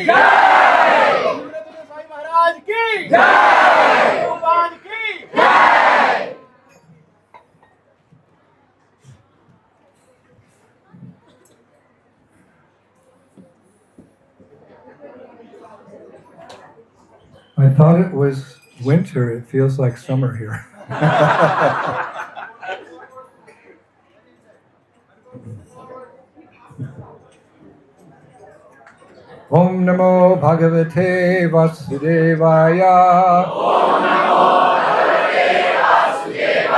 Jai! Indradyumna Swami Maharaj ki! Jai! Bhagwan ki! Jai! I thought it was winter. It feels like summer here. Om Namo Bhagavate Vasudevaya. Om Namo Bhagavate Vasudevaya.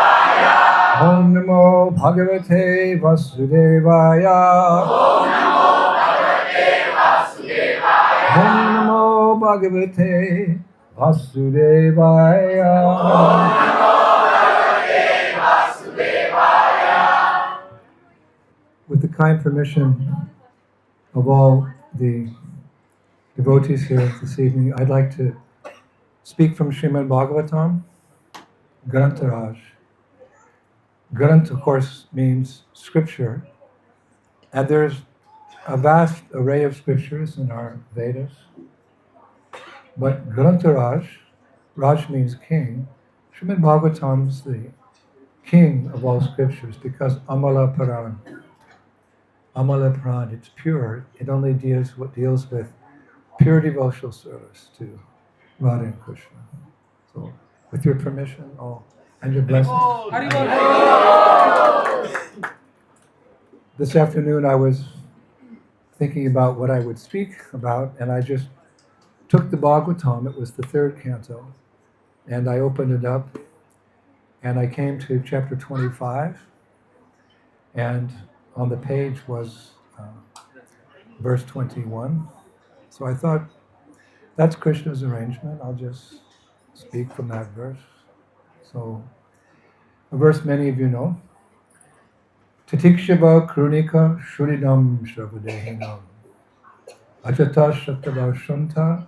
Om Namo Bhagavate Vasudevaya. Om Namo Bhagavate Vasudevaya. Om Namo Bhagavate Vasudevaya. Om Namo Bhagavate Vasudevaya. With the kind permission of all the devotees here this evening, I'd like to speak from Srimad Bhagavatam, Grantaraj. Grant, of course, means scripture, and there's a vast array of scriptures in our Vedas. But Grantaraj, Raj means king, Srimad Bhagavatam is the king of all scriptures because Amala Paran. Amala Paran, it's pure. It only deals with pure devotional service to Radha and Krishna. So, with your permission, and your blessing. This afternoon I was thinking about what I would speak about, and I just took the Bhagavatam, it was the third canto, and I opened it up, and I came to chapter 25, and on the page was verse 21. So I thought, that's Krishna's arrangement, I'll just speak from that verse. So, a verse many of you know. Tatikshava krunika shuridam shravadahinam achata shaktava shanta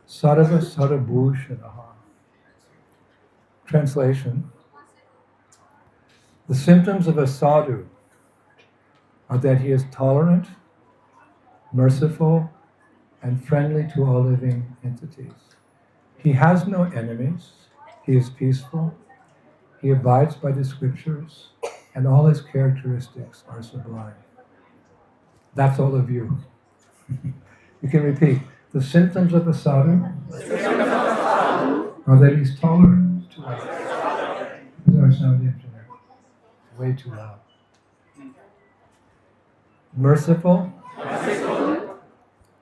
sarava sarabhushanaha. Translation. The symptoms of a sadhu are that he is tolerant, merciful, and friendly to all living entities. He has no enemies, he is peaceful, he abides by the scriptures, and all his characteristics are sublime. That's all of you. You can repeat. The symptoms of a sadhu are that he's tolerant to others. This is our sound engineer. Way too loud. Merciful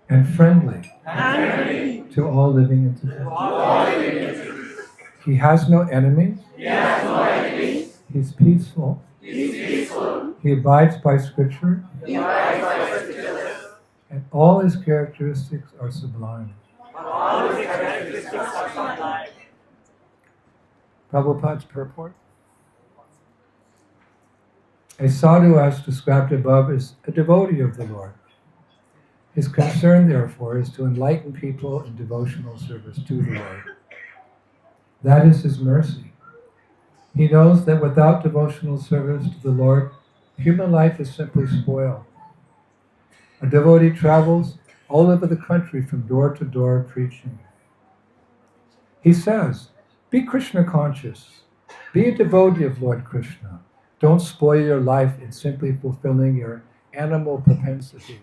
and friendly to all living entities. He has no enemies. He's peaceful. He abides by scripture. And all his characteristics are sublime. Prabhupada's purport. A sadhu, as described above, is a devotee of the Lord. His concern, therefore, is to enlighten people in devotional service to the Lord. That is his mercy. He knows that without devotional service to the Lord, human life is simply spoiled. A devotee travels all over the country from door to door preaching. He says, be Krishna conscious. Be a devotee of Lord Krishna. Don't spoil your life in simply fulfilling your animal propensities.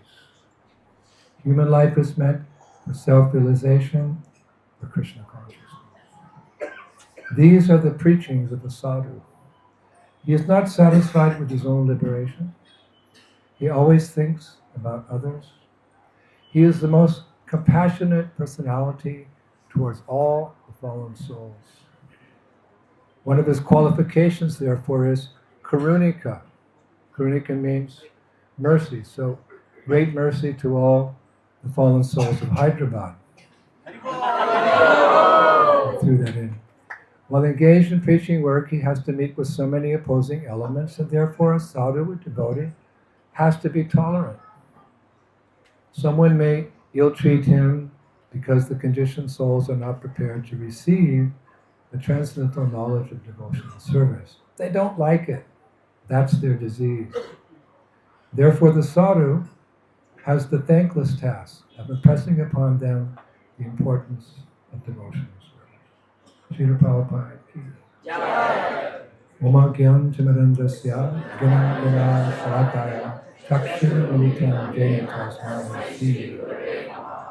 Human life is meant for self-realization, for Krishna consciousness. These are the preachings of the sadhu. He is not satisfied with his own liberation. He always thinks about others. He is the most compassionate personality towards all the fallen souls. One of his qualifications, therefore, is karunika. Karunika means mercy, so great mercy to all the fallen souls of Hyderabad. I threw that in. While engaged in preaching work, he has to meet with so many opposing elements, and therefore a sadhu, a devotee, has to be tolerant. Someone may ill-treat him because the conditioned souls are not prepared to receive the transcendental knowledge of devotional service. They don't like it. That's their disease. Therefore, the sadhu has the thankless task of impressing upon them the importance of devotional service. Srila Prabhupada ki. Oma Gyan Timarandasya Gyanam Gana Sarakaya Chakshir Ulitam Jaya Tasmai Sri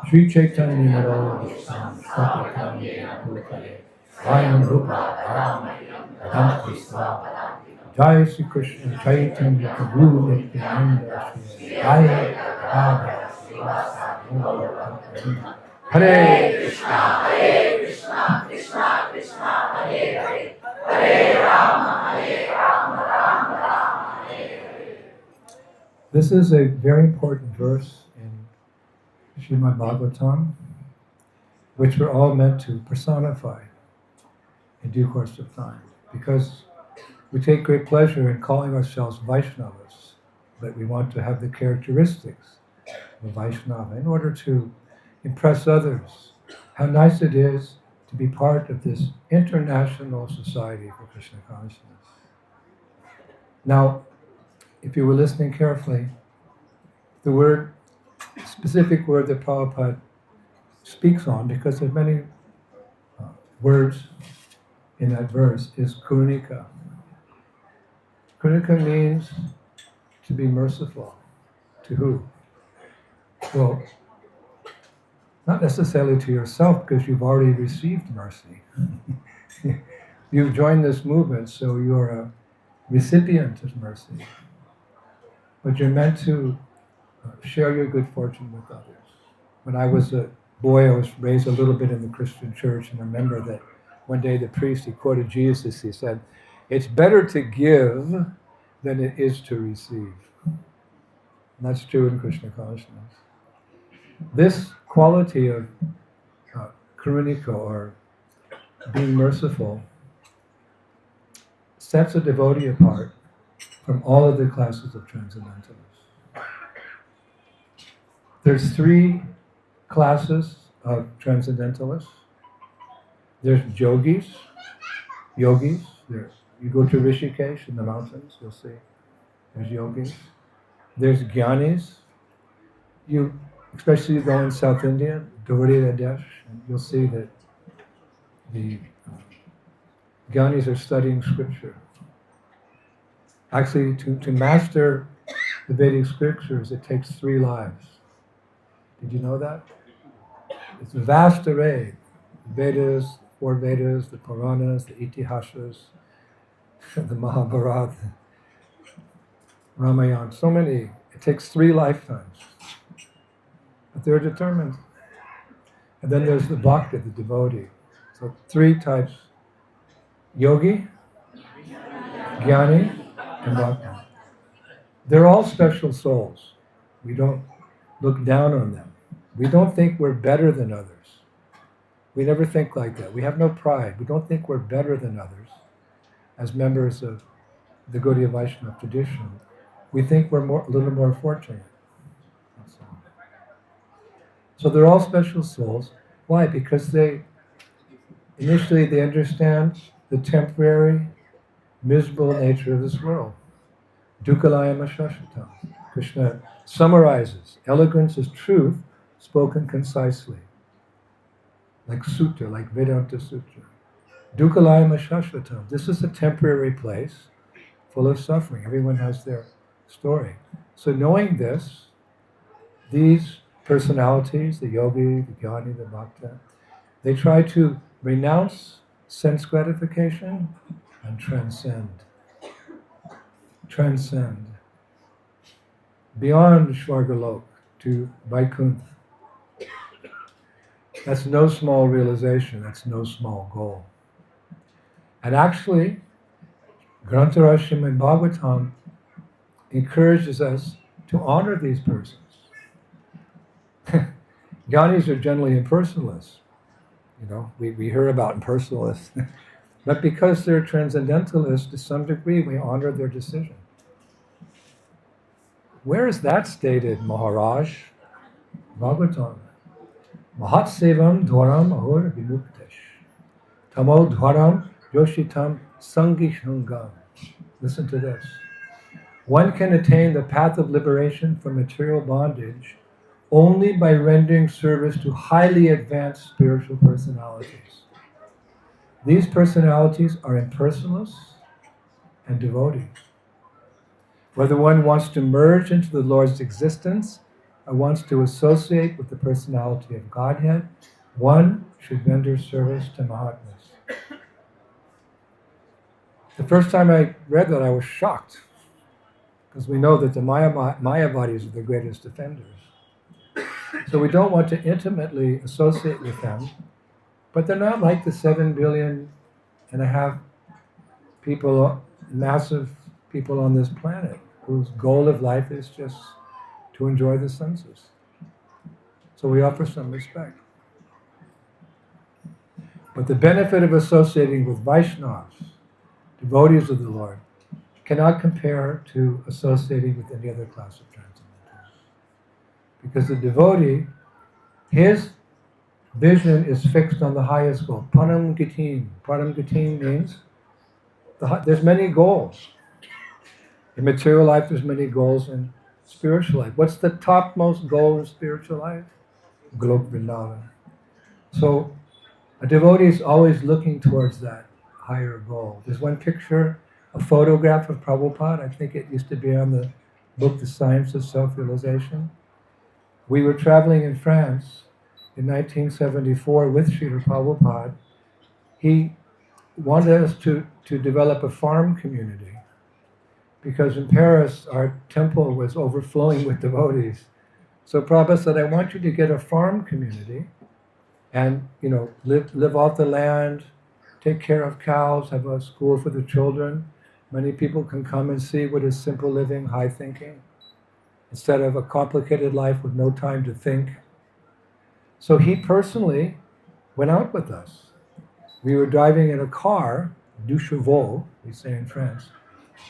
Sri Chaitanya Naro Vishtam Sapatam Bhutale Vayam Rupa Aram Adamti Sva Jai Sri Krishna Chaitanya Prabhu Nityananda Shri Jai Radha Hare Krishna Hare Krishna Krishna Krishna Hare Hare Hare Rama Hare Rama Rama Rama Hare Hare. This is a very important verse in Srimad Bhagavatam, which we're all meant to personify in due course of time, because we take great pleasure in calling ourselves Vaishnavas, but we want to have the characteristics of a Vaishnava in order to impress others how nice it is to be part of this international society for Krishna consciousness. Now, if you were listening carefully, the specific word that Prabhupada speaks on, because there are many words in that verse, is Karunika. Karunika means to be merciful. To who? Well, not necessarily to yourself, because you've already received mercy. You've joined this movement, so you're a recipient of mercy. But you're meant to share your good fortune with others. When I was a boy, I was raised a little bit in the Christian church, and I remember that one day the priest, he quoted Jesus, he said, "It's better to give than it is to receive." And that's true in Krishna consciousness. This quality of karunika, or being merciful, sets a devotee apart from all of the classes of transcendentalists. There's three classes of transcendentalists. There's yogis. You go to Rishikesh in the mountains, you'll see. There's yogis. There's jnanis. Especially you go in South India, Dwariradesh, and you'll see that the jnanis are studying scripture. Actually, to master the Vedic scriptures, it takes 3 lives. Did you know that? It's a vast array. The Vedas, 4 Vedas, the Puranas, the Itihasas, the Mahabharata, Ramayana, so many. It takes 3 lifetimes. But they're determined. And then there's the bhakta, the devotee. So 3 types: yogi, jnani, and bhakta. They're all special souls. We don't look down on them. We don't think we're better than others. We never think like that. We have no pride. We don't think we're better than others. As members of the Gaudiya Vaishnava tradition, we think we're a little more fortunate. That's all. So they're all special souls. Why? Because initially they understand the temporary, miserable nature of this world. Dukkalayama shashvatam. Krishna summarizes, eloquence is truth spoken concisely. Like sutta, like Vedanta Sutra. Dukkalayama shashvatam. This is a temporary place full of suffering. Everyone has their story. So knowing this, these personalities, the yogi, the jnani, the bhakta, they try to renounce sense gratification and transcend. Transcend. Beyond Shvargalok to Vaikuntha. That's no small realization, that's no small goal. And actually, Grantaraj Srimad Bhagavatam encourages us to honor these persons. Jnanis are generally impersonalists. We hear about impersonalists. But because they're transcendentalists, to some degree, we honor their decision. Where is that stated, Maharaj? Bhagavatam. Mahatsevam dwaram ahur vimuktesh. Tamo dwaram yoshitam sangishangam. Listen to this. One can attain the path of liberation from material bondage only by rendering service to highly advanced spiritual personalities. These personalities are impersonalists and devotees. Whether one wants to merge into the Lord's existence or wants to associate with the personality of Godhead, one should render service to Mahatmas. The first time I read that, I was shocked, because we know that the Mayavadis are the greatest offenders. So we don't want to intimately associate with them, but they're not like the 7.5 billion people, massive people on this planet, whose goal of life is just to enjoy the senses. So we offer some respect. But the benefit of associating with Vaishnavas, devotees of the Lord, cannot compare to associating with any other class of transcendentals. Because the devotee, his vision is fixed on the highest goal. Param Gatim. Param Gatim means there's many goals. In material life, there's many goals. In spiritual life, what's the topmost goal in spiritual life? Golok Vrindavan. So a devotee is always looking towards that higher goal. There's one picture, a photograph of Prabhupada. I think it used to be on the book, The Science of Self-Realization. We were traveling in France in 1974 with Srila Prabhupada. He wanted us to develop a farm community, because in Paris, our temple was overflowing with devotees. So Prabhupada said, I want you to get a farm community and, live off the land, take care of cows, have a school for the children. Many people can come and see what is simple living, high thinking, instead of a complicated life with no time to think. So he personally went out with us. We were driving in a car, deux chevaux, we say in France,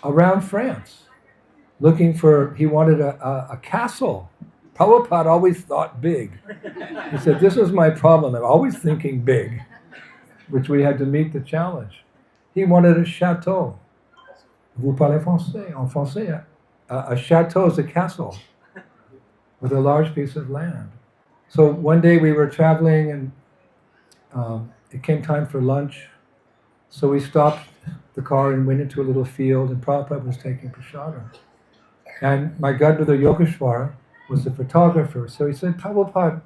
around France, looking for, he wanted a castle. Prabhupada always thought big. He said, this is my problem, I'm always thinking big, which we had to meet the challenge. He wanted a chateau. Vous parlez français? En français, a chateau is a castle with a large piece of land. So one day we were traveling and it came time for lunch. So we stopped the car and went into a little field, and Prabhupada was taking prasadam. And my godmother Yogeshwara was the photographer. So he said, Prabhupada,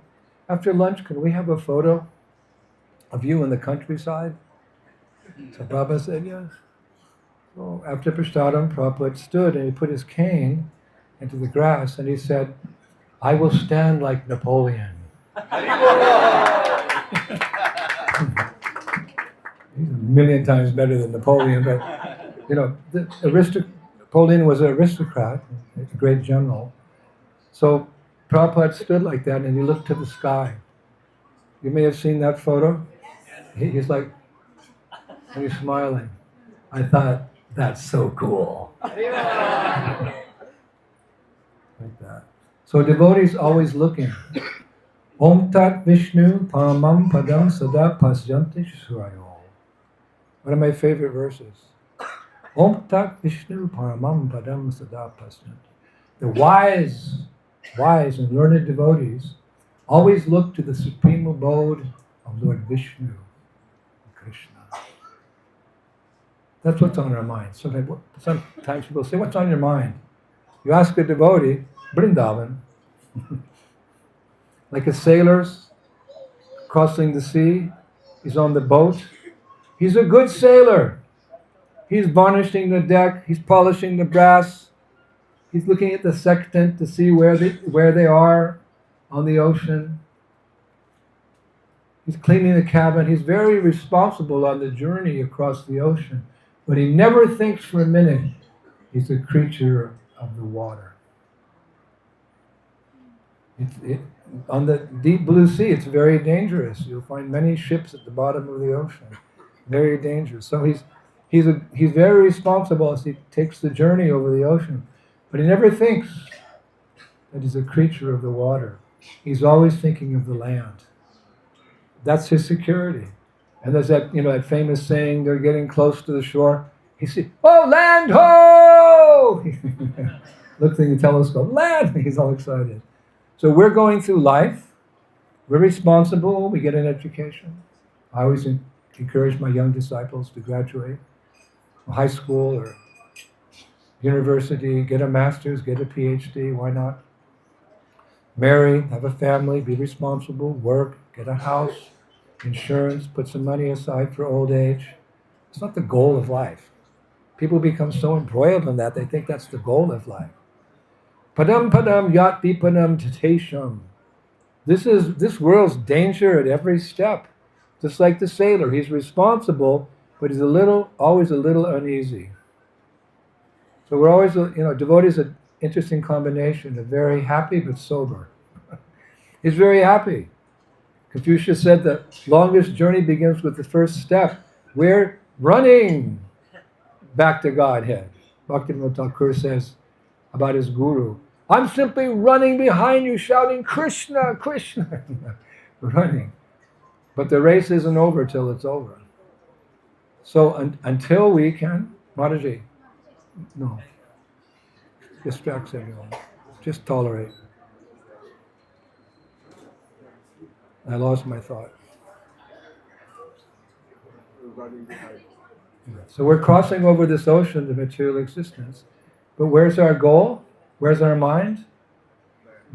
after lunch, can we have a photo of you in the countryside? So Prabhupada said, yes. So after prasadam, Prabhupada stood and he put his cane into the grass and he said, I will stand like Napoleon. He's a million times better than Napoleon, but Napoleon was an aristocrat, a great general. So Prabhupada stood like that and he looked to the sky. You may have seen that photo. He's like, and he's smiling. I thought, that's so cool. Like that. So devotees always looking. Om Tat Vishnu Paramam Padam Sada Pasyanti Shrayo. One of my favorite verses. Om Tat Vishnu Paramam Padam Sada Pasyanti. The wise and learned devotees always look to the supreme abode of Lord Vishnu, Krishna. That's what's on our mind. Sometimes people say, what's on your mind? You ask a devotee, Vrindavan, like a sailor's crossing the sea, he's on the boat. He's a good sailor. He's varnishing the deck, he's polishing the brass, he's looking at the sextant to see where they are on the ocean. He's cleaning the cabin. He's very responsible on the journey across the ocean. But he never thinks for a minute he's a creature of the water. On the deep blue sea, it's very dangerous. You'll find many ships at the bottom of the ocean. Very dangerous. So he's very responsible as he takes the journey over the ocean. But he never thinks that he's a creature of the water. He's always thinking of the land. That's his security. And there's that famous saying, they're getting close to the shore. He says, oh, land ho! Looks in the telescope, land! He's all excited. So we're going through life. We're responsible. We get an education. I always encourage my young disciples to graduate from high school or university, get a master's, get a PhD. Why not? Marry, have a family, be responsible, work, get a house, insurance, put some money aside for old age. It's not the goal of life. People become so embroiled in that, they think that's the goal of life. Padam padam yat vipanam tatesham. This world's danger at every step. Just like the sailor, he's responsible, but he's always a little uneasy. So we're always, devotees an interesting combination of very happy but sober. He's very happy. Confucius said the longest journey begins with the first step. We're running back to Godhead. Bhaktivinoda Thakur says about his guru, I'm simply running behind you shouting, Krishna, Krishna. Running. But the race isn't over till it's over. So until we can, Mataji, no, distracts everyone. Just tolerate. I lost my thought. So we're crossing over this ocean of material existence. But where's our goal? Where's our mind?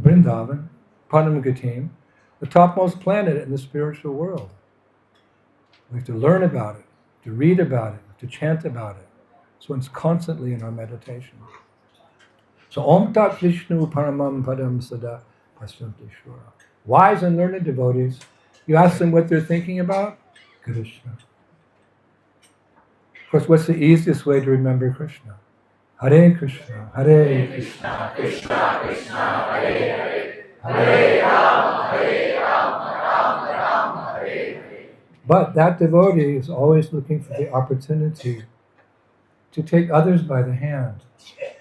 Vrindavan, Panam Gatim, the topmost planet in the spiritual world. We have to learn about it, to read about it, to chant about it. So it's constantly in our meditation. So Om Tat Vishnu Paramam Padam Sada Pasyanti Shura. Wise and learned devotees, you ask them what they're thinking about? Krishna. Of course, what's the easiest way to remember Krishna? Hare Krishna, Hare Krishna, Krishna Krishna, Hare Hare, Hare Rama, Hare Rama, Rama Rama, Hare Hare. But that devotee is always looking for the opportunity to take others by the hand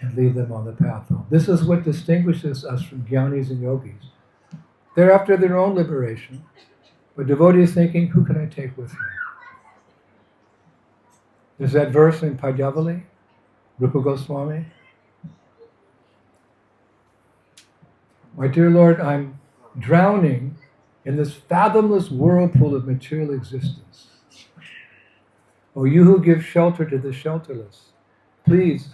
and lead them on the path home. This is what distinguishes us from jnanis and yogis. They're after their own liberation, but devotee is thinking, who can I take with me? There's that verse in Padyavali, Rupa Goswami. My dear Lord, I'm drowning in this fathomless whirlpool of material existence. Oh, you who give shelter to the shelterless, please,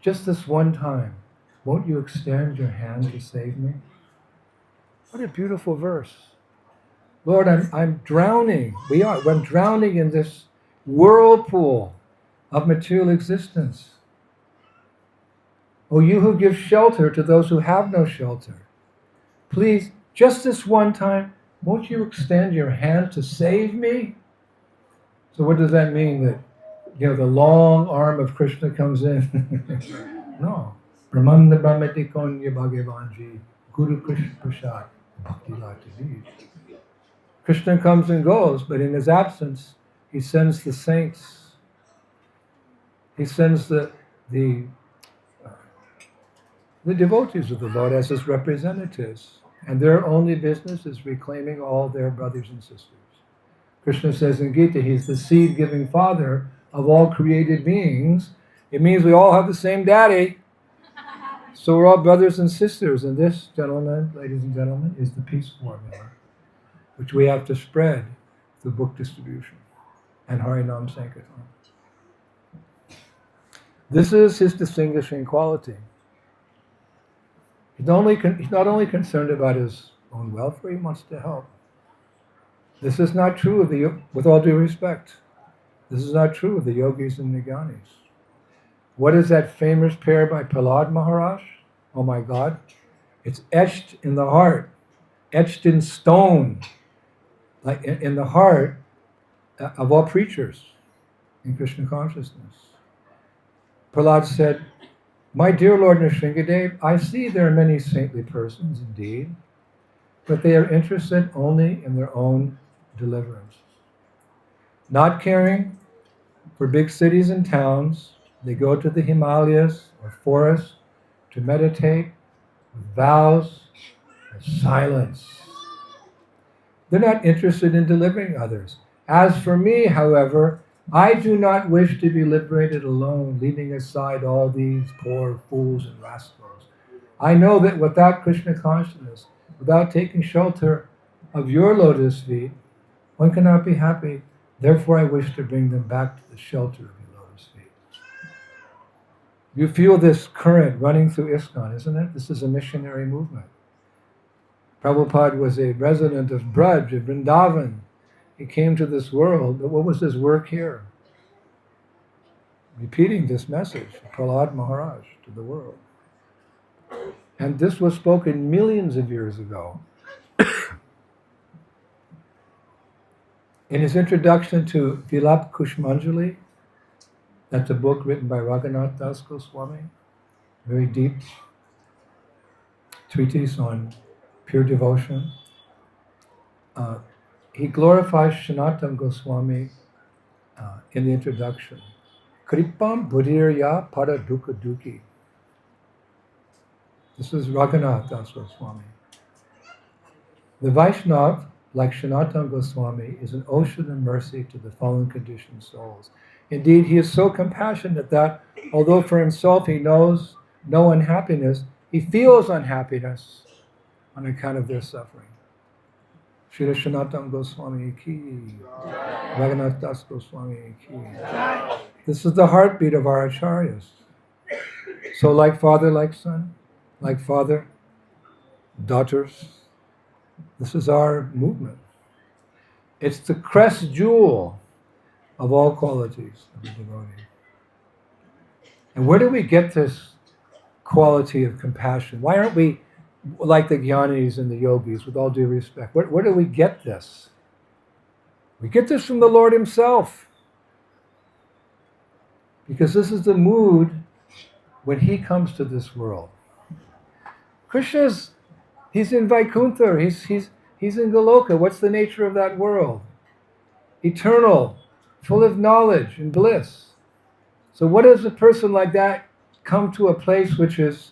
just this one time, won't you extend your hand to save me? What a beautiful verse. Lord, I'm drowning. I'm drowning in this whirlpool of material existence. Oh, you who give shelter to those who have no shelter, please, just this one time, won't you extend your hand to save me? So what does that mean? That, the long arm of Krishna comes in? No. Brahmanda Brahmatikonya Bhagavanji, Guru Krishna Prasad, Bhakti Lata. Krishna comes and goes, but in his absence, he sends the saints. He sends the devotees of the Lord as his representatives, and their only business is reclaiming all their brothers and sisters. Krishna says in Gita, he's the seed-giving father of all created beings. It means we all have the same daddy. So we're all brothers and sisters, and this, gentlemen, ladies and gentlemen, is the peace formula, which we have to spread through book distribution and Harinam Sankirtan. This is his distinguishing quality. He's not only concerned about his own welfare, he wants to help. This is not true with all due respect. This is not true of the yogis and the jnanis. What is that famous prayer by Prahlad Maharaj? Oh my God. It's etched in the heart, etched in stone, like in the heart of all preachers in Krishna consciousness. Prahlad said, my dear Lord Nrsingadev, I see there are many saintly persons indeed, but they are interested only in their own deliverance. Not caring for big cities and towns, they go to the Himalayas or forests to meditate with vows of silence. They're not interested in delivering others. As for me, however, I do not wish to be liberated alone, leaving aside all these poor fools and rascals. I know that without Krishna consciousness, without taking shelter of your lotus feet, one cannot be happy. Therefore, I wish to bring them back to the shelter of your lotus feet. You feel this current running through ISKCON, isn't it? This is a missionary movement. Prabhupada was a resident of Braj, of Vrindavan. He came to this world, but what was his work here? Repeating this message of Prahlad Maharaj to the world. And this was spoken millions of years ago. In his introduction to Vilap Kushmanjali, that's a book written by Raghunath Das Goswami, very deep treatise on pure devotion. He glorifies Sanatana Goswami in the introduction. Kripam Buddhirya Pada Dukha Duki. This is Raghunath Das Goswami. The Vaishnav, like Sanatana Goswami, is an ocean of mercy to the fallen conditioned souls. Indeed, he is so compassionate that, although for himself he knows no unhappiness, he feels unhappiness on account of their suffering. Srila Sanatana Goswami ki, Raghunath Das Goswami ki. This is the heartbeat of our acharyas. So like father, like son, like father, daughters, this is our movement. It's the crest jewel of all qualities of the devotee. And where do we get this quality of compassion? Why aren't we like the Jnanis and the yogis, with all due respect? Where do we get this? We get this from the Lord himself. Because this is the mood when he comes to this world. Krishna's, he's in Vaikuntha, he's in Goloka. What's the nature of that world? Eternal, full of knowledge and bliss. So what does a person like that come to a place which is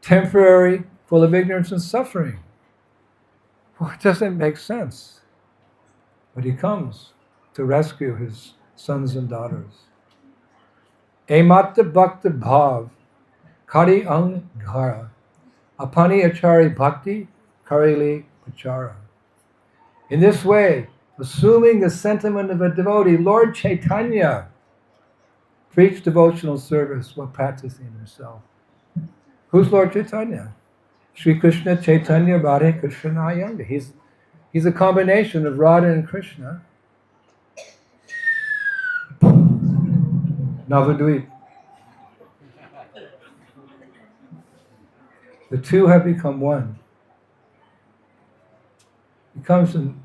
temporary, full of ignorance and suffering? Well, it doesn't make sense. But he comes to rescue his sons and daughters. Emata bhakta bhav, kari ang ghara, apani achari bhakti, karili pachara. In this way, assuming the sentiment of a devotee, Lord Chaitanya preached devotional service while practicing himself. Who's Lord Chaitanya? Sri Krishna Chaitanya Radha Krishna Ayanga. He's a combination of Radha and Krishna. Navadvip. The two have become one. He comes in,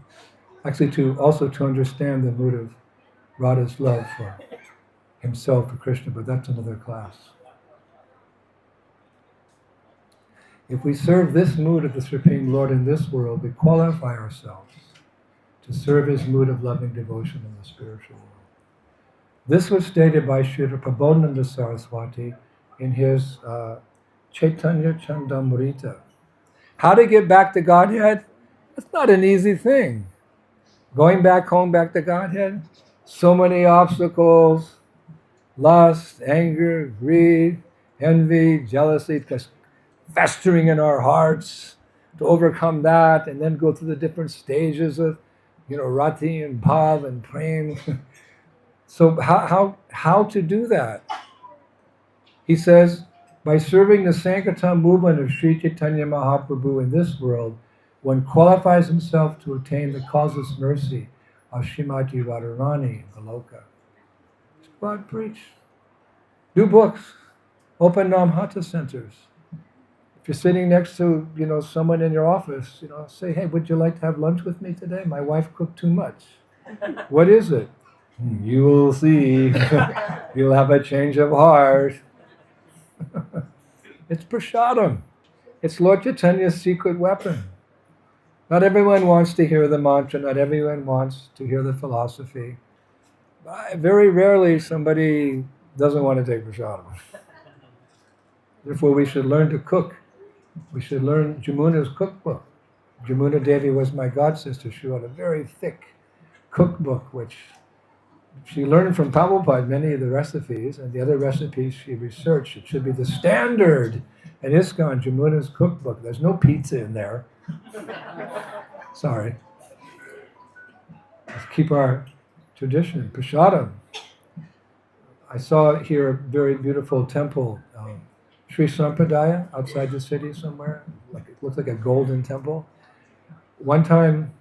actually to understand the mood of Radha's love for himself, for Krishna, but that's another class. If we serve this mood of the Supreme Lord in this world, we qualify ourselves to serve his mood of loving devotion in the spiritual world. This was stated by Srila Prabodhananda Saraswati in his Chaitanya Chandamrita. How to get back to Godhead? It's not an easy thing. Going back home, back to Godhead, so many obstacles, lust, anger, greed, envy, jealousy, festering in our hearts, to overcome that and then go through the different stages of, rati and bhav and prem. So how to do that? He says, by serving the Sankirtan movement of Sri Chaitanya Mahaprabhu in this world, one qualifies himself to attain the causeless mercy of Srimati Radharani in Goloka. Go out and preach. Do books. Open Namhata centers. If you're sitting next to, someone in your office, say, hey, would you like to have lunch with me today? My wife cooked too much. What is it? You will see. You'll have a change of heart. It's prasadam. It's Lord Chaitanya's secret weapon. Not everyone wants to hear the mantra. Not everyone wants to hear the philosophy. Very rarely somebody doesn't want to take prasadam. Therefore, we should learn to cook. We should learn Jamuna's cookbook. Jamuna Devi was my god sister. She wrote a very thick cookbook, which she learned from Prabhupada many of the recipes, and the other recipes she researched. It should be the standard in ISKCON Jamuna's cookbook. There's no pizza in there. Sorry. Let's keep our tradition. Prasadam. I saw here a very beautiful temple, Sri Sampradaya, outside the city somewhere. Like it looks like a golden temple. One time,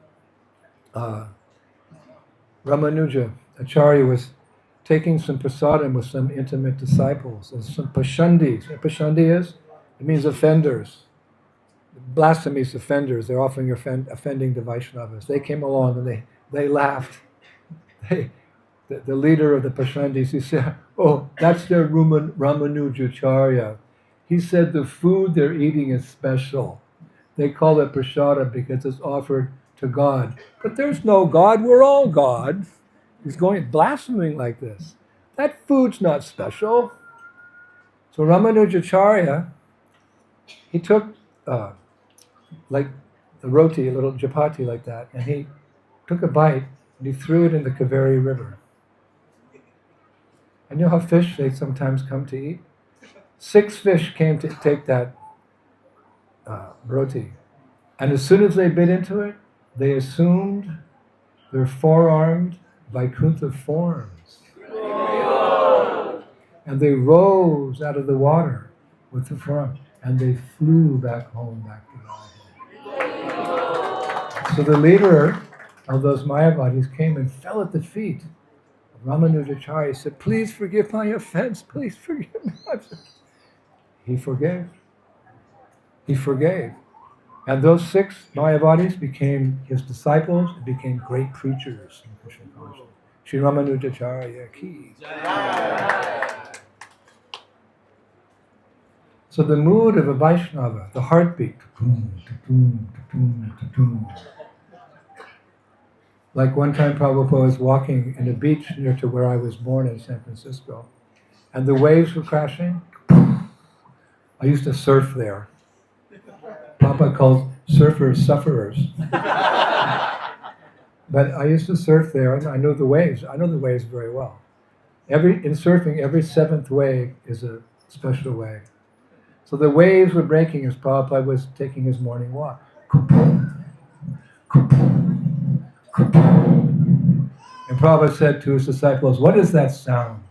Ramanuja Acharya was taking some prasadam with some intimate disciples and some pashandis. You know what pashandi is? It means offenders. Blasphemous offenders. They're offering offending the Vaishnavas. They came along and they laughed. The leader of the pashandis, he said, "Oh, that's their Ramanujacharya." He said the food they're eating is special. They call it prasadam because it's offered to God. But there's no God, we're all God. He's going blaspheming like this. That food's not special. So Ramanujacharya, he took like a roti, a little chapati like that, and he took a bite and he threw it in the Kaveri River. And you know how fish, they sometimes come to eat? 6 fish came to take that roti. And as soon as they bit into it, they assumed their 4-armed Vaikuntha forms. And they rose out of the water with the form, and they flew back home, back to Godhead. So the leader of those Mayavadis came and fell at the feet of Ramanujacharya. He said, "Please forgive my offense, please forgive me." He forgave. He forgave. And those 6 Mayavadis became his disciples and became great preachers in Krishna consciousness. Sri Ramanujacharya ki. So the mood of a Vaishnava, the heartbeat, like one time Prabhupada was walking in a beach near to where I was born in San Francisco, and the waves were crashing. I used to surf there. Papa calls surfers sufferers. But I used to surf there, and I know the waves. I know the waves very well. In surfing, every 7th wave is a special wave. So the waves were breaking as Prabhupada was taking his morning walk. And Prabhupada said to his disciples, "What is that sound?"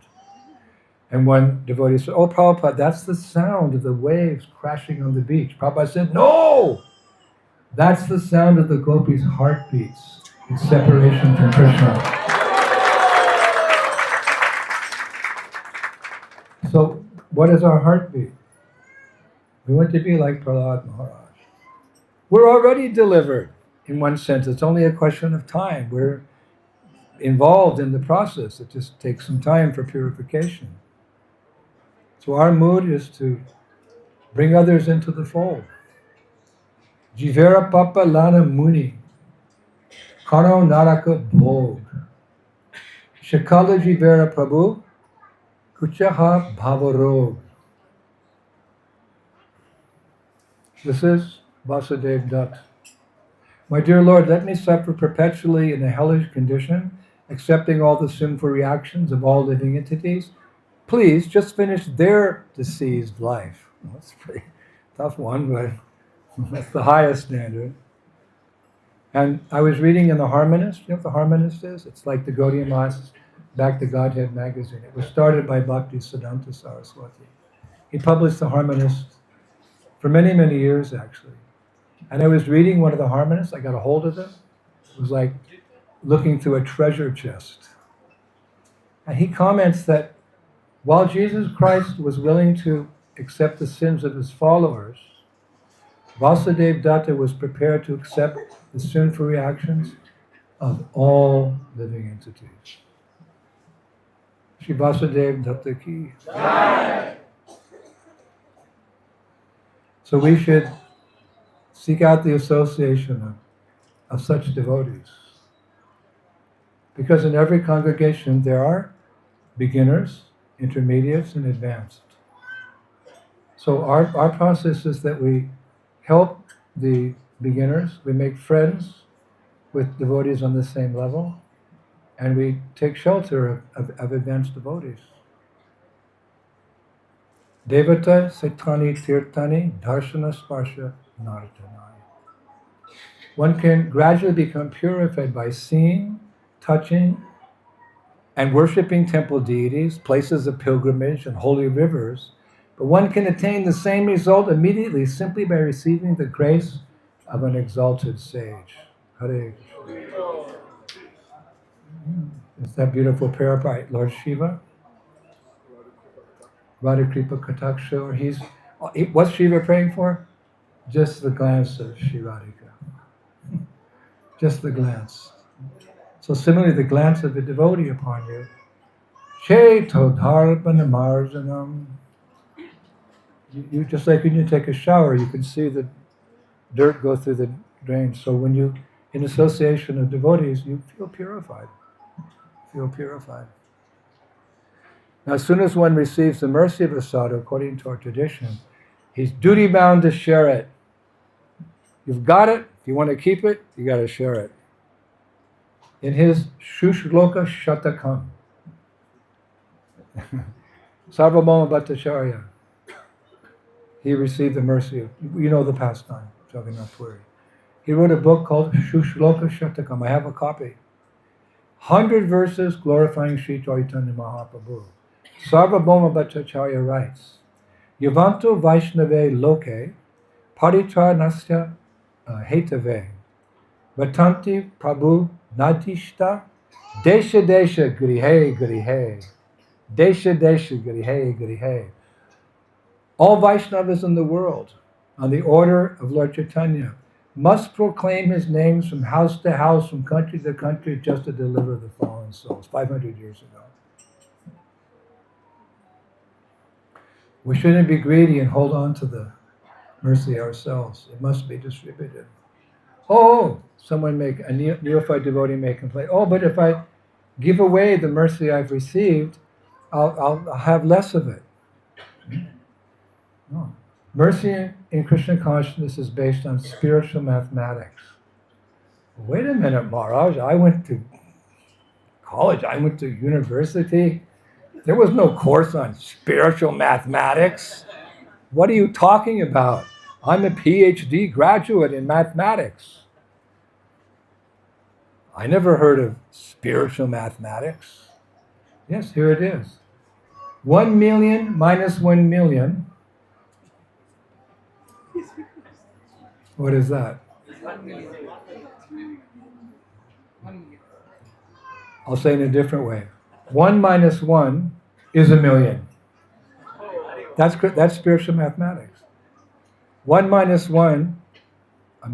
And one devotee said, "Oh, Prabhupada, that's the sound of the waves crashing on the beach." Prabhupada said, "No! That's the sound of the gopis' heartbeats in separation from Krishna." So, what is our heartbeat? We want to be like Prahlad Maharaj. We're already delivered, in one sense. It's only a question of time. We're involved in the process. It just takes some time for purification. So our mood is to bring others into the fold. Jivera Papa Lana Muni, Karo Naraka Bhog, Shakala Jivera Prabhu, Kuchaha Bhavarog. This is Vasudev Dutt. My dear Lord, let me suffer perpetually in a hellish condition, accepting all the sinful reactions of all living entities. Please just finish their deceased life. Well, that's a pretty tough one, but that's the highest standard. And I was reading in the Harmonist. You know what the Harmonist is? It's like the Gaudiya Math's Back to Godhead magazine. It was started by Bhakti Siddhanta Saraswati. He published the Harmonist for many, many years, actually. And I was reading one of the Harmonists. I got a hold of them. It was like looking through a treasure chest. And he comments that while Jesus Christ was willing to accept the sins of his followers, Vasudev Datta was prepared to accept the sinful reactions of all living entities. Shri Vasudev Datta ki. So we should seek out the association of such devotees. Because in every congregation there are beginners, intermediates, and advanced. So our process is that we help the beginners, we make friends with devotees on the same level, and we take shelter of advanced devotees. Devata Saitani Tirtani Darshana Sparsha Nartanai. One can gradually become purified by seeing, touching, and worshipping temple deities, places of pilgrimage, and holy rivers. But one can attain the same result immediately simply by receiving the grace of an exalted sage. Hare Krishna. It's that beautiful prayer by Lord Shiva. Radha Kripa Kataksha, or what's Shiva praying for? Just the glance of Shri Radhika. Just the glance. So similarly, the glance of the devotee upon you. Cheto dharpana marjanam. You just like when you take a shower, you can see the dirt go through the drain. So when you, in association of devotees, you feel purified. Feel purified. Now, as soon as one receives the mercy of a sadhu, according to our tradition, he's duty bound to share it. You've got it. If you want to keep it, you got to share it. In his Shushloka Shatakam, Sarvabhauma Bhattacharya, he received the mercy of, you know the pastime, Jagannath Puri. He wrote a book called Shushloka Shatakam. I have a copy. 100 verses glorifying Sri Chaitanya Mahaprabhu. Sarvabhauma Bhattacharya writes, Yavanto Vaishnave Loke Paritranasya Hetave Vatanti Prabhu Nadishta Desha Desha Grihe Grihe Desha Desha Grihe Grihe. All Vaishnavas in the world, on the order of Lord Chaitanya, must proclaim his names from house to house, from country to country, just to deliver the fallen souls, 500 years ago. We shouldn't be greedy and hold on to the mercy ourselves. It must be distributed. Oh, a neophyte devotee may complain, oh, but if I give away the mercy I've received, I'll have less of it. No. Mercy in Krishna consciousness is based on spiritual mathematics. Wait a minute, Maharaj, I went to college, I went to university. There was no course on spiritual mathematics. What are you talking about? I'm a PhD graduate in mathematics. I never heard of spiritual mathematics. Yes, here it is. 1 million minus 1 million. What is that? I'll say it in a different way. 1 minus 1 is a million. That's spiritual mathematics. 1 minus 1,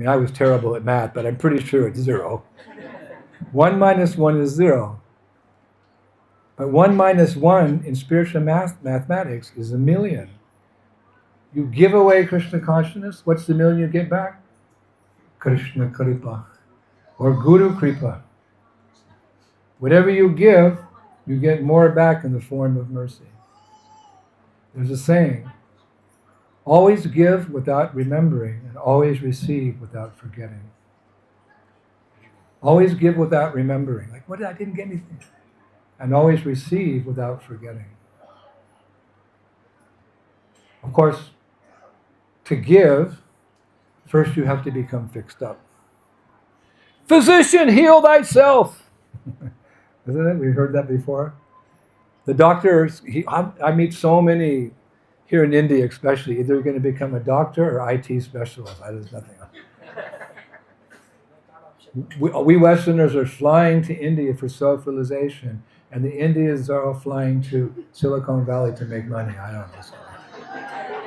I was terrible at math, but I'm pretty sure it's 0. 1 minus 1 is 0. But 1 minus 1 in spiritual mathematics is a million. You give away Krishna consciousness, what's the million you get back? Krishna Kripa, or Guru Kripa. Whatever you give, you get more back in the form of mercy. There's a saying, always give without remembering, and always receive without forgetting. Always give without remembering. Like, I didn't get anything. And always receive without forgetting. Of course, to give, first you have to become fixed up. Physician, heal thyself. Isn't it? We've heard that before. The doctors, I meet so many here in India especially, either going to become a doctor or IT specialist. There's nothing else. We Westerners are flying to India for self-realization, and the Indians are all flying to Silicon Valley to make money. I don't know.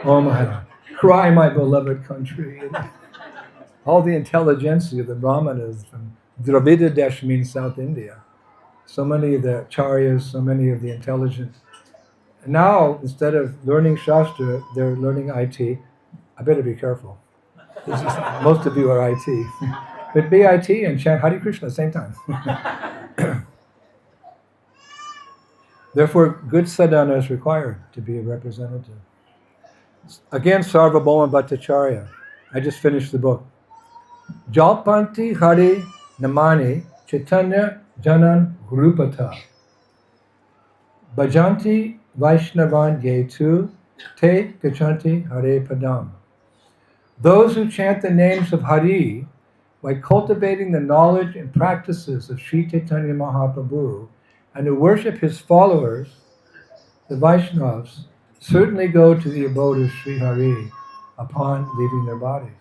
Oh my God. Cry, my beloved country. All the intelligentsia, the Brahmanas from Dravida Desh means South India. So many of the acharyas, so many of the intelligent. And now, instead of learning Shastra, they're learning IT. I better be careful. Most of you are IT. But be IT and chant Hare Krishna at the same time. Therefore, good sadhana is required to be a representative. Again, Sarvabhauma Bhattacharya. I just finished the book. Jalpanti Hari Namani Chaitanya Janan Rupata. Bhajanti Vaishnavan Yetu Te Gachanti Hare Padam. Those who chant the names of Hari by cultivating the knowledge and practices of Sri Chaitanya Mahaprabhu and who worship his followers, the Vaishnavas, certainly go to the abode of Sri Hari upon leaving their bodies.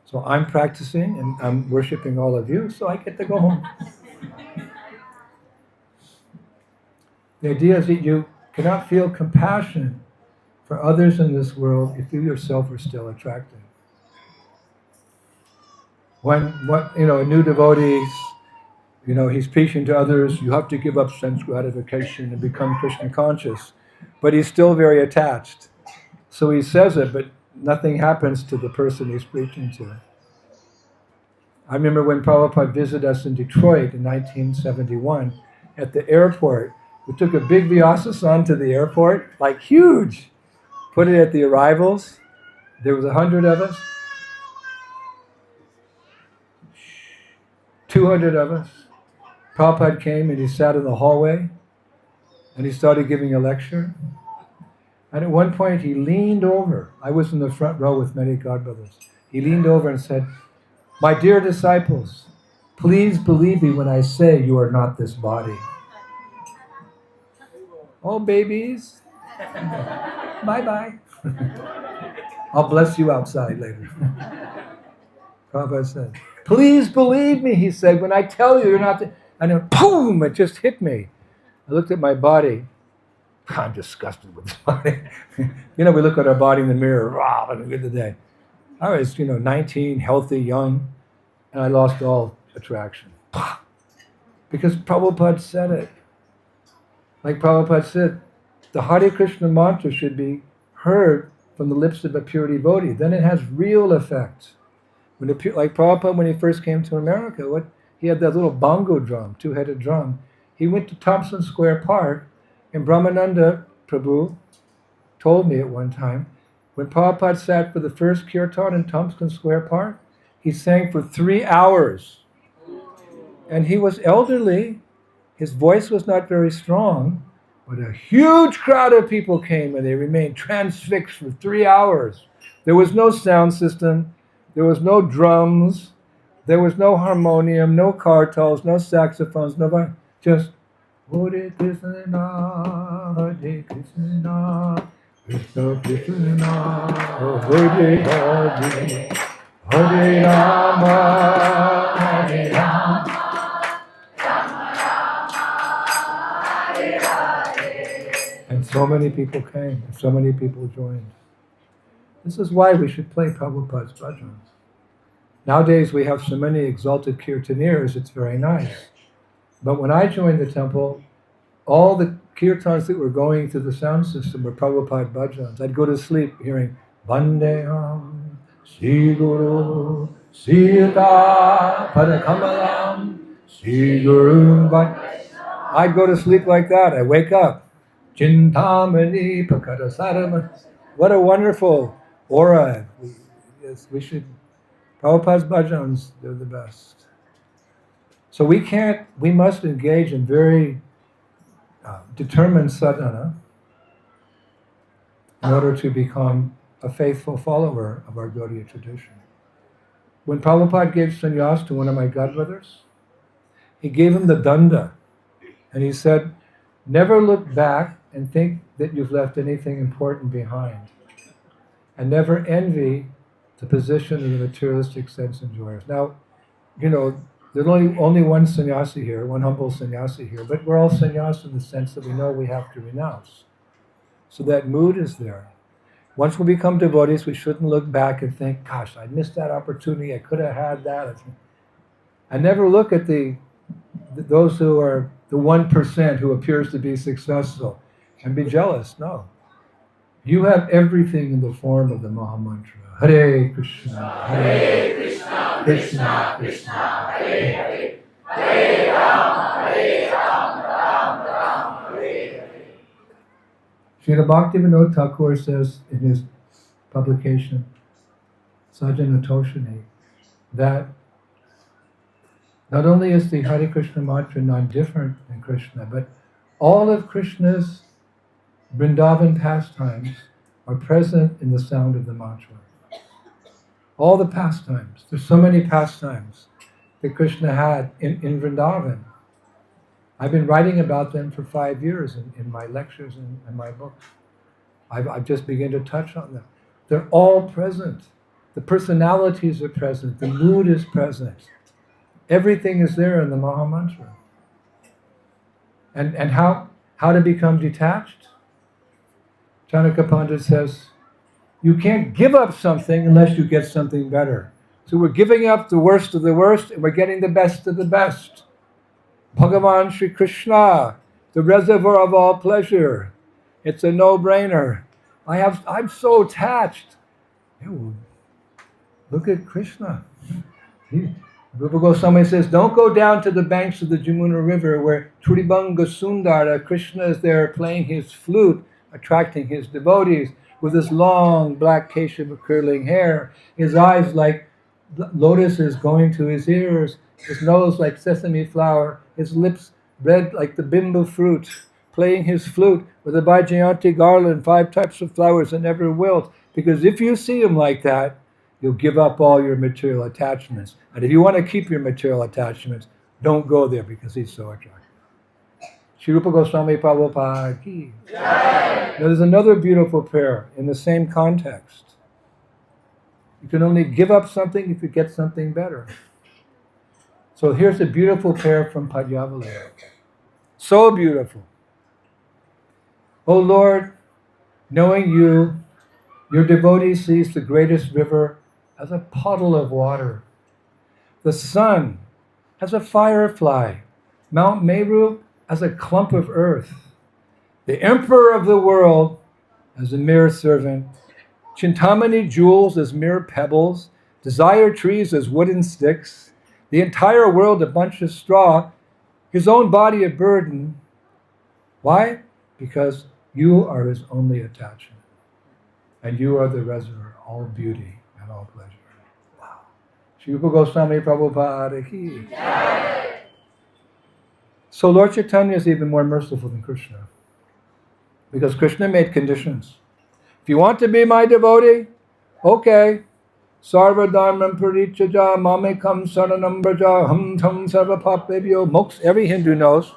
So I'm practicing and I'm worshiping all of you, so I get to go home. The idea is that you cannot feel compassion for others in this world if you yourself are still attracted. When a new devotee, he's preaching to others, you have to give up sense gratification and become Krishna conscious, but he's still very attached. So he says it, but nothing happens to the person he's preaching to. I remember when Prabhupada visited us in Detroit in 1971, at the airport, we took a big Vyasasan to the airport, like huge, put it at the arrivals. There was 100 of us, 200 of us. Prabhupada came and he sat in the hallway and he started giving a lecture. And at one point he leaned over. I was in the front row with many godbrothers. He leaned over and said, "My dear disciples, please believe me when I say you are not this body." Oh, babies. Bye-bye. I'll bless you outside later. Prabhupada said, "Please believe me," he said, "when I tell you you're not the..." And then, boom, it just hit me. I looked at my body. I'm disgusted with this body. We look at our body in the mirror. Wow, at the end of the day. I was, 19, healthy, young, and I lost all attraction. Because Prabhupada said it. Like Prabhupada said, the Hare Krishna mantra should be heard from the lips of a pure devotee. Then it has real effect. Like Prabhupada, when he first came to America, he had that little bongo drum, two-headed drum. He went to Thompson Square Park, and Brahmananda Prabhu told me at one time, when Prabhupada sat for the first kirtan in Thompson Square Park, he sang for 3 hours. And he was elderly. His voice was not very strong, but a huge crowd of people came and they remained transfixed for 3 hours. There was no sound system. There was no drums. There was no harmonium, no kartals, no saxophones, just Hare Krishna, Hare Krishna, Krishna Krishna, Hare Hare, Hare Rama, Hare Rama, and so many people came, and so many people joined. This is why we should play Prabhupada's bhajans. Nowadays we have so many exalted kirtaneers, it's very nice. But when I joined the temple, all the kirtans that were going through the sound system were Prabhupada bhajans. I'd go to sleep hearing Vandeham, Sri Guru, Sita, Padakamalam, Sri Guru. I'd go to sleep like that. I wake up. Chintamani, Pakadasarama. What a wonderful aura. We should. Prabhupada's bhajans, they're the best. So we must engage in very determined sadhana in order to become a faithful follower of our Gaudiya tradition. When Prabhupada gave sannyas to one of my godbrothers, he gave him the danda, and he said, never look back and think that you've left anything important behind, and never envy the position of the materialistic sense enjoyers. Now, there's only one sannyasi here, one humble sannyasi here, but we're all sannyas in the sense that we know we have to renounce. So that mood is there. Once we become devotees, we shouldn't look back and think, gosh, I missed that opportunity, I could have had that. I never look at those who are the 1% who appears to be successful and be jealous. No. You have everything in the form of the Maha Mantra. Hare Krishna, Hare Krishna, Krishna Krishna, Hare Hare, Hare Rama, Rama Rama, Hare Hare. Srila Bhaktivinoda Thakur says in his publication, Sajjana Toshani, that Not only is the Hare Krishna mantra not different than Krishna, but all of Krishna's Vrindavan pastimes are present in the sound of the mantra. All the pastimes. There's so many pastimes that Krishna had in Vrindavan. I've been writing about them for 5 years in my lectures and my books. I've just begun to touch on them. They're all present. The personalities are present. The mood is present. Everything is there in the Maha Mantra. And how to become detached? Chanaka Pandit says, you can't give up something unless you get something better. So we're giving up the worst of the worst and we're getting the best of the best. Bhagavan Sri Krishna, the reservoir of all pleasure. It's a no-brainer. I'm so attached. Ew, look at Krishna. Rupa Goswami says, don't go down to the banks of the Jamuna River where Tribanga Sundara, Krishna is there playing his flute, attracting his devotees with his long black keshava curling hair, his eyes like lotuses going to his ears, his nose like sesame flour, his lips red like the bimbo fruit, playing his flute with a Vaijayanti garland, 5 types of flowers that never wilt. Because if you see him like that, you'll give up all your material attachments. And if you want to keep your material attachments, don't go there because he's so attractive. Shri Rupa Goswami Prabhupada ki. Now there's another beautiful prayer in the same context. You can only give up something if you get something better. So here's a beautiful prayer from Padyavali. So beautiful. O Lord, knowing you, your devotee sees the greatest river as a puddle of water. The sun as a firefly. Mount Meru as a clump of earth. The emperor of the world as a mere servant. Chintamani jewels as mere pebbles. Desire trees as wooden sticks. The entire world a bunch of straw. His own body a burden. Why? Because you are his only attachment. And you are the reservoir, all beauty and all pleasure. Wow. Shri Rupa Goswami Prabhupada ki. So Lord Chaitanya is even more merciful than Krishna. Because Krishna made conditions. If you want to be my devotee, okay. Sarva dharmam parichaja mamekam saranam braja ham tham sarva papebhyo moksha. Every Hindu knows.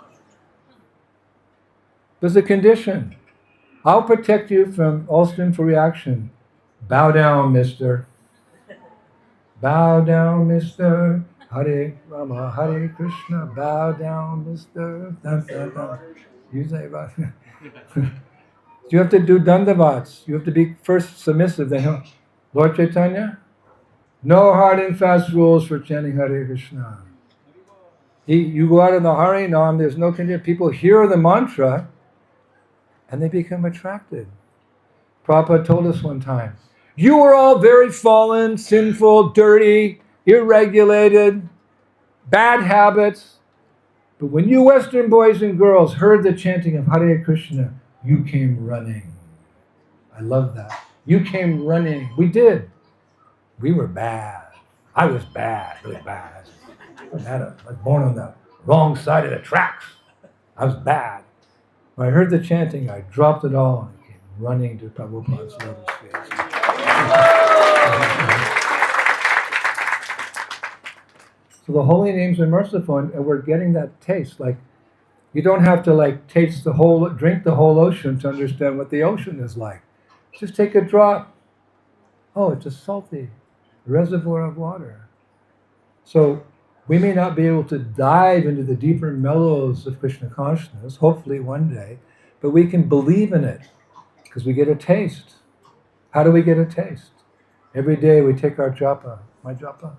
There's a condition. I'll protect you from all sinful reaction. Bow down, mister. Bow down, mister. Hare Rama, Hare Krishna. Bow down, mister. Dun, dun, dun. You say about you have to do dandavats. You have to be first submissive. Then, Lord Chaitanya, no hard and fast rules for chanting Hare Krishna. You go out in the Hare Nam, there's no condition. People hear the mantra and they become attracted. Prabhupada told us one time, you were all very fallen, sinful, dirty, irregulated, bad habits. But when you Western boys and girls heard the chanting of Hare Krishna, you came running. I love that. You came running. We did. We were bad. I was bad, really bad. I was born on the wrong side of the tracks. I was bad. When I heard the chanting, I dropped it all and came running to Prabhupada's lotus feet. So the holy names are merciful, and we're getting that taste. Like, you don't have to drink the whole ocean to understand what the ocean is like. Just take a drop. Oh, it's a salty reservoir of water. So we may not be able to dive into the deeper mellows of Krishna consciousness, hopefully one day, but we can believe in it because we get a taste. How do we get a taste? Every day we take our japa. My japa?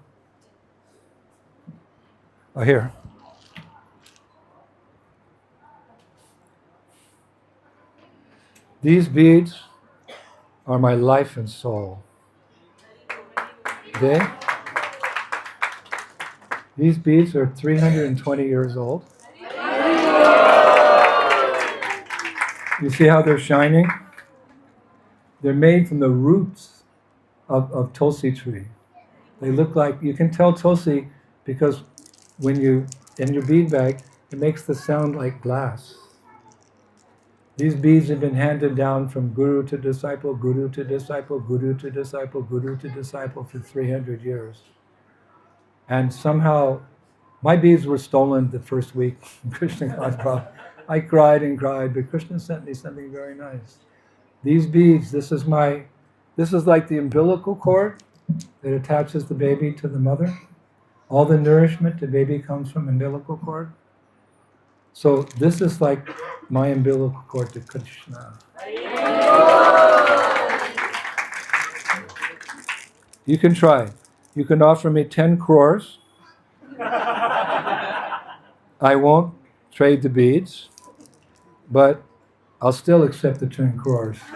Oh, here. These beads are my life and soul. These beads are 320 years old. You see how they're shining? They're made from the roots of Tulsi tree. They look like, you can tell Tulsi because when you, in your bead bag, it makes the sound like glass. These beads have been handed down from guru to disciple, guru to disciple, guru to disciple, guru to disciple for 300 years. And somehow, my beads were stolen the first week. Krishna got brought. I cried and cried, but Krishna sent me something very nice. These beads, this is like the umbilical cord that attaches the baby to the mother. All the nourishment to baby comes from umbilical cord. So this is like my umbilical cord to Krishna. You can try. You can offer me 10 crores. I won't trade the beads, but I'll still accept the 10 crores. Because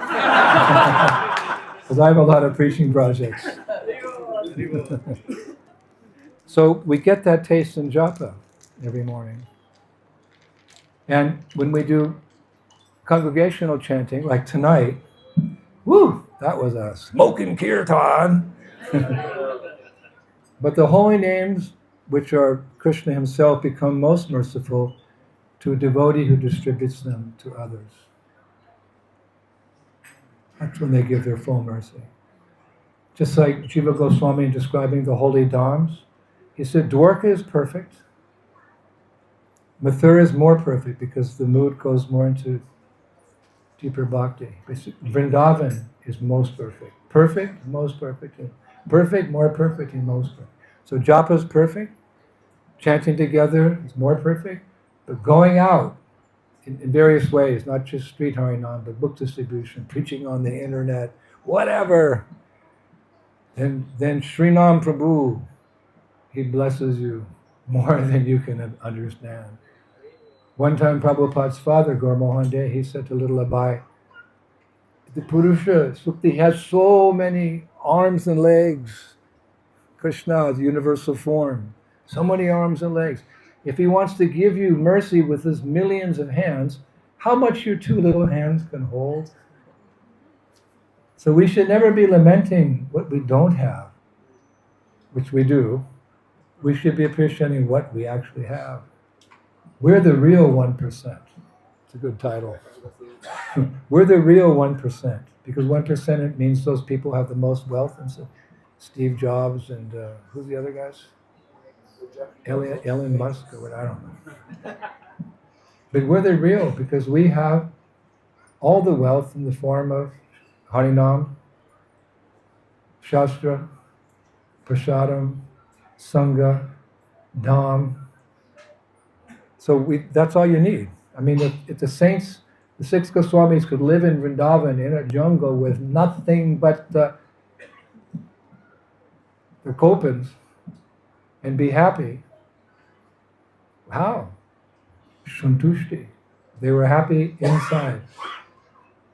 I have a lot of preaching projects. So we get that taste in japa every morning. And when we do congregational chanting, like tonight, woo, that was a smoking kirtan. But the holy names, which are Krishna himself, become most merciful to a devotee who distributes them to others. That's when they give their full mercy. Just like Jiva Goswami describing the holy dhams, he said Dwarka is perfect. Mathura is more perfect because the mood goes more into deeper bhakti. Vrindavan is most perfect. Perfect, most perfect. Perfect, more perfect, and most perfect. So japa is perfect. Chanting together is more perfect. But going out in various ways, not just street harinam, but book distribution, preaching on the internet, whatever. And then Srinam Prabhu, he blesses you more than you can understand. One time Prabhupada's father, Gaur Mohan De, he said to little Abai, the Purusha, Sukti, has so many arms and legs. Krishna, the universal form, so many arms and legs. If he wants to give you mercy with his millions of hands, how much your two little hands can hold? So we should never be lamenting what we don't have, which we do. We should be appreciating what we actually have. We're the real 1%. It's a good title. We're the real 1%, because 1% it means those people have the most wealth. And so Steve Jobs and who's the other guys? Elon Musk or what, I don't know. But we're the real, because we have all the wealth in the form of Harinam, Shastra, Prasadam, Sangha, Dham. So that's all you need. I mean, if the saints, the 6 Goswamis could live in Vrindavan in a jungle with nothing but the copins and be happy, how? Shantushti. They were happy inside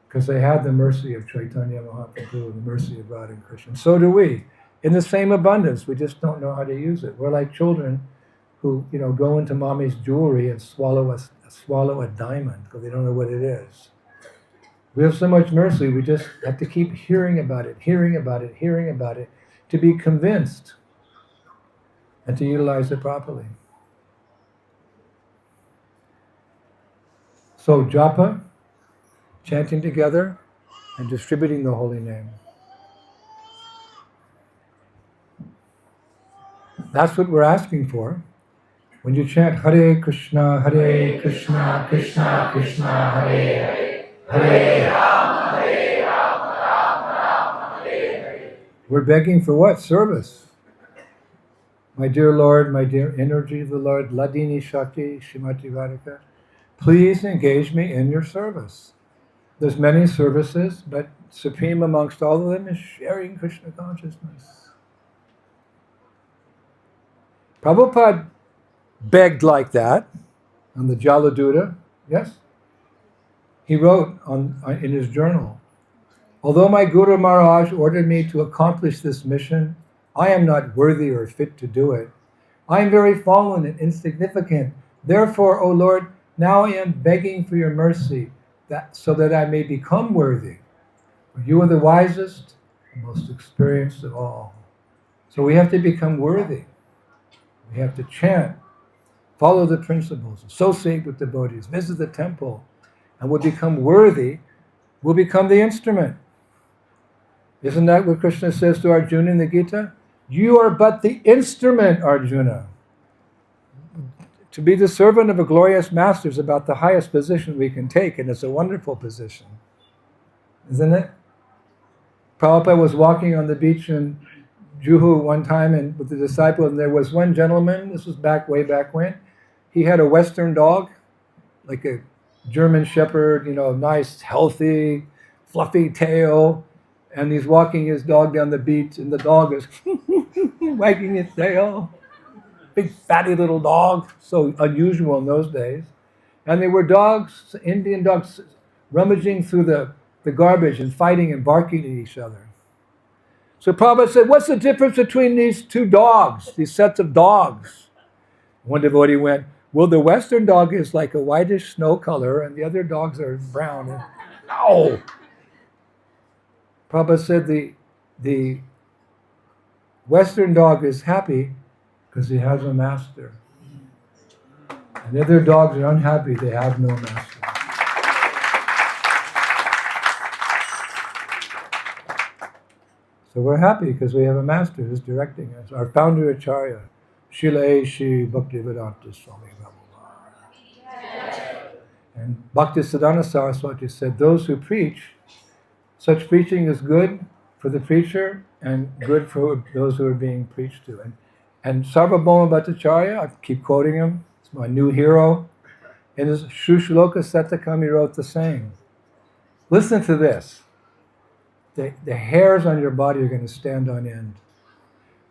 because they had the mercy of Chaitanya Mahaprabhu, the mercy of Radha and Krishna. So do we. In the same abundance, we just don't know how to use it. We're like children who, go into mommy's jewelry and swallow a diamond because they don't know what it is. We have so much mercy, we just have to keep hearing about it, to be convinced and to utilize it properly. So japa, chanting together, and distributing the holy name. That's what we're asking for. When you chant Hare Krishna, Krishna Krishna, Hare Hare, Hare Rama, Rama Hare. We're begging for what? Service. My dear Lord, my dear energy of the Lord, Ladini Shakti, Shrimati Radhika, please engage me in your service. There's many services, but supreme amongst all of them is sharing Krishna consciousness. Prabhupada begged like that on the Jaladuta, yes? He wrote in his journal, although my Guru Maharaj ordered me to accomplish this mission, I am not worthy or fit to do it. I am very fallen and insignificant. Therefore, O Lord, now I am begging for your mercy, so that I may become worthy. For you are the wisest and most experienced of all. So we have to become worthy. We have to chant follow the principles, associate with devotees, visit the temple, and will become worthy, will become the instrument. Isn't that what Krishna says to Arjuna in the Gita? You are but the instrument, Arjuna. To be the servant of a glorious master is about the highest position we can take, and it's a wonderful position. Isn't it? Prabhupada was walking on the beach in Juhu one time and with the disciples, and there was one gentleman, this was way back when, he had a Western dog, like a German Shepherd, nice, healthy, fluffy tail, and he's walking his dog down the beach, and the dog is wagging its tail. Big fatty little dog, so unusual in those days. And there were dogs, Indian dogs, rummaging through the garbage and fighting and barking at each other. So Prabhupada said, what's the difference between these two dogs, these sets of dogs? One devotee went, well, the Western dog is like a whitish snow color and the other dogs are brown. And, no! Prabhupada said the Western dog is happy because he has a master. And the other dogs are unhappy, they have no master. So we're happy because we have a master who's directing us. Our founder Acharya, Srila Shri Bhaktivedanta Swami Maharaj. And Bhakti Saraswati said, those who preach, such preaching is good for the preacher and good for those who are being preached to. And Sarvabhauma Bhattacharya, I keep quoting him, he's my new hero. In his Shloka Satakam, he wrote the same. Listen to this. The hairs on your body are going to stand on end.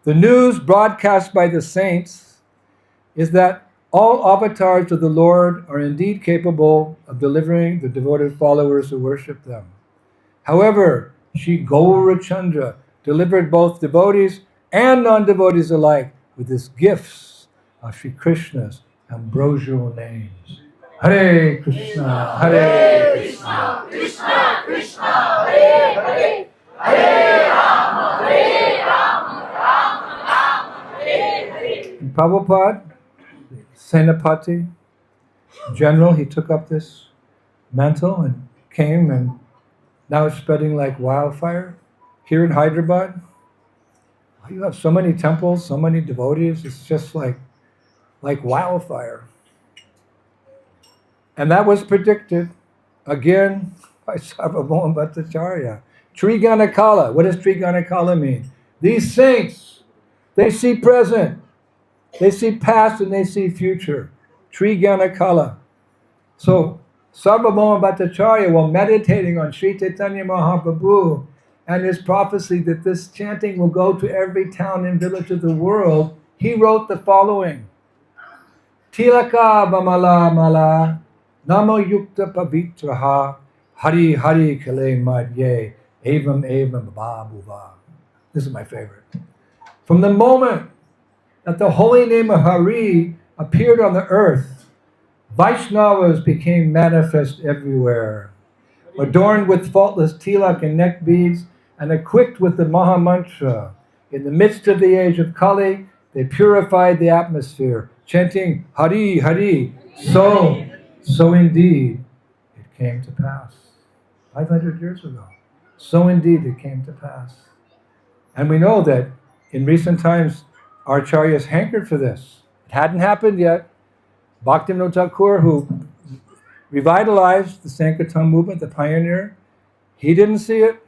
The news broadcast by the saints is that all avatars of the Lord are indeed capable of delivering the devoted followers who worship them. However, Shri Gaurachandra delivered both devotees and non-devotees alike with his gifts of Shri Krishna's ambrosial names. Hare Krishna, Hare Krishna, Krishna Krishna, Hare Hare, Hare Rama, Rama Rama, Hare Hare. And Prabhupada, the Senapati general, he took up this mantle and came, and now it's spreading like wildfire. Here in Hyderabad, you have so many temples, so many devotees, it's just like wildfire. And that was predicted, again, by Sarvabhauma Bhattacharya. Triganakala, what does Triganakala mean? These saints, they see present, they see past, and they see future. Triganakala. So, Sarvabhauma Bhattacharya, while meditating on Sri Chaitanya Mahaprabhu and his prophecy that this chanting will go to every town and village of the world, he wrote the following. Tilaka Vamala Mala Namo Yukta Pavitraha Hari Hari Kale Madhye Evam Evam Babuva. This is my favorite. From the moment that the holy name of Hari appeared on the earth, Vaishnavas became manifest everywhere, adorned with faultless tilak and neck beads, and equipped with the Maha Mantra. In the midst of the age of Kali, they purified the atmosphere, chanting Hari Hari. So indeed, it came to pass. 500 years ago. So indeed, it came to pass. And we know that in recent times, our acharyas hankered for this. It hadn't happened yet. Bhaktivinoda Thakur, who revitalized the Sankirtan movement, the pioneer, he didn't see it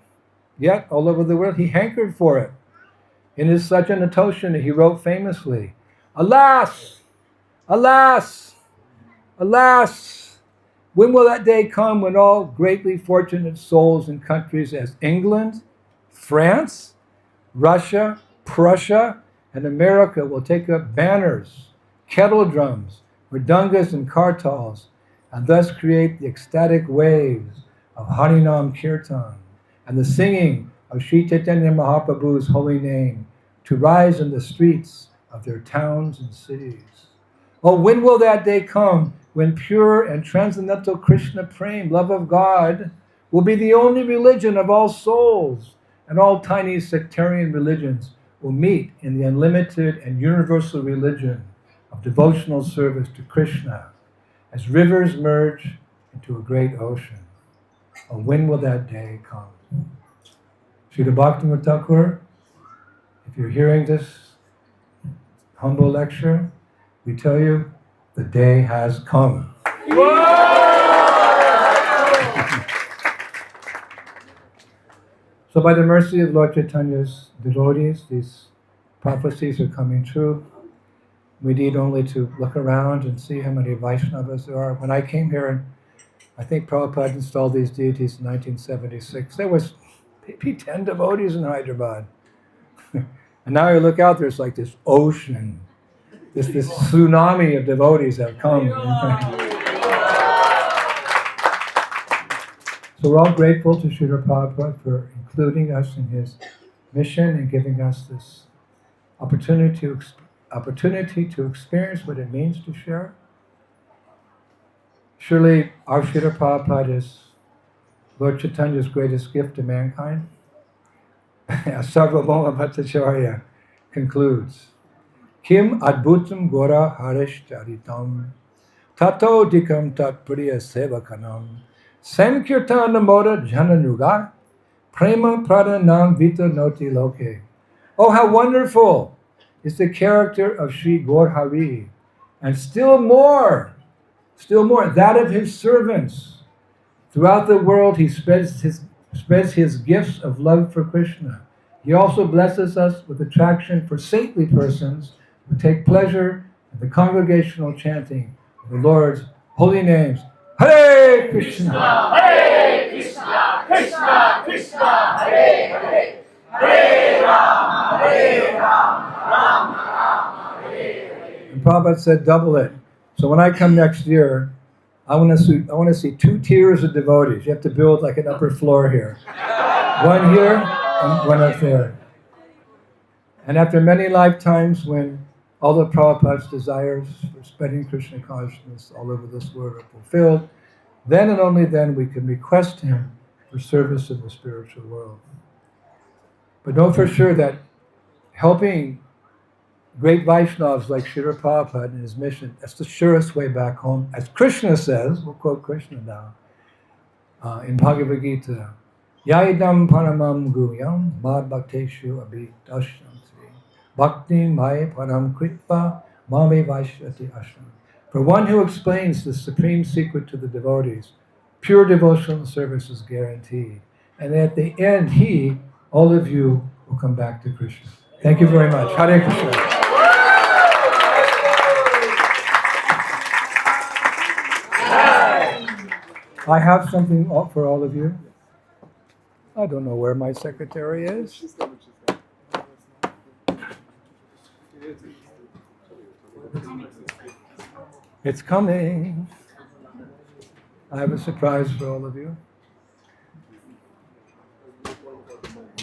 yet all over the world. He hankered for it. In his Sajanatoshana, he wrote famously, Alas! Alas! Alas! When will that day come when all greatly fortunate souls in countries as England, France, Russia, Prussia, and America will take up banners, kettle drums, mridangas, and kartals, and thus create the ecstatic waves of Harinam Kirtan and the singing of Sri Chaitanya Mahaprabhu's holy name to rise in the streets of their towns and cities. Oh, when will that day come when pure and transcendental Krishna Prem, love of God, will be the only religion of all souls, and all tiny sectarian religions will meet in the unlimited and universal religion of devotional service to Krishna as rivers merge into a great ocean. Oh, when will that day come? Srila Bhaktivinoda Thakur, if you're hearing this humble lecture, we tell you the day has come. So by the mercy of Lord Chaitanya's devotees, these prophecies are coming true. We need only to look around and see how many Vaishnavas there are. When I came here, and I think Prabhupada installed these deities in 1976, there was maybe 10 devotees in Hyderabad. And now you look out, there's like this ocean, this tsunami of devotees that have come. So we're all grateful to Srila Prabhupada for including us in his mission and giving us this opportunity to experience what it means to share. Surely our Srila Prabhupada is Lord Chaitanya's greatest gift to mankind. As Sarvabhauma Bhattacharya concludes, Kim adbhutam gora harish charitam tato dikam tat priya sevakanam sankirtana moda jananuga prema pradhanam vita noti loke. Oh, how wonderful is the character of Sri Gaur Hari, and still more, that of his servants. Throughout the world, he spreads his gifts of love for Krishna. He also blesses us with attraction for saintly persons who take pleasure in the congregational chanting of the Lord's holy names. Hare Krishna! Hare Krishna, Krishna Krishna, Hare Hare, Hare Rama, Rama Rama, Hare Hare. And Prabhupada said, double it. So when I come next year, I want to see 2 tiers of devotees. You have to build like an upper floor here. One here and one up there. And after many lifetimes, when all the Prabhupada's desires for spreading Krishna consciousness all over this world are fulfilled, then and only then we can request him for service in the spiritual world. But know for sure that helping great Vaishnavas like Srila Prabhupada and his mission, that's the surest way back home. As Krishna says, we'll quote Krishna now, in Bhagavad Gita, Yaidam paramam guyam mad bhakteshu abhidashyanti bhakti mai param kritva mame vaishyati ashram. For one who explains the supreme secret to the devotees, pure devotional service is guaranteed. And at the end, all of you, will come back to Krishna. Thank you very much. Hare Krishna. I have something for all of you. I don't know where my secretary is. It's coming. I have a surprise for all of you.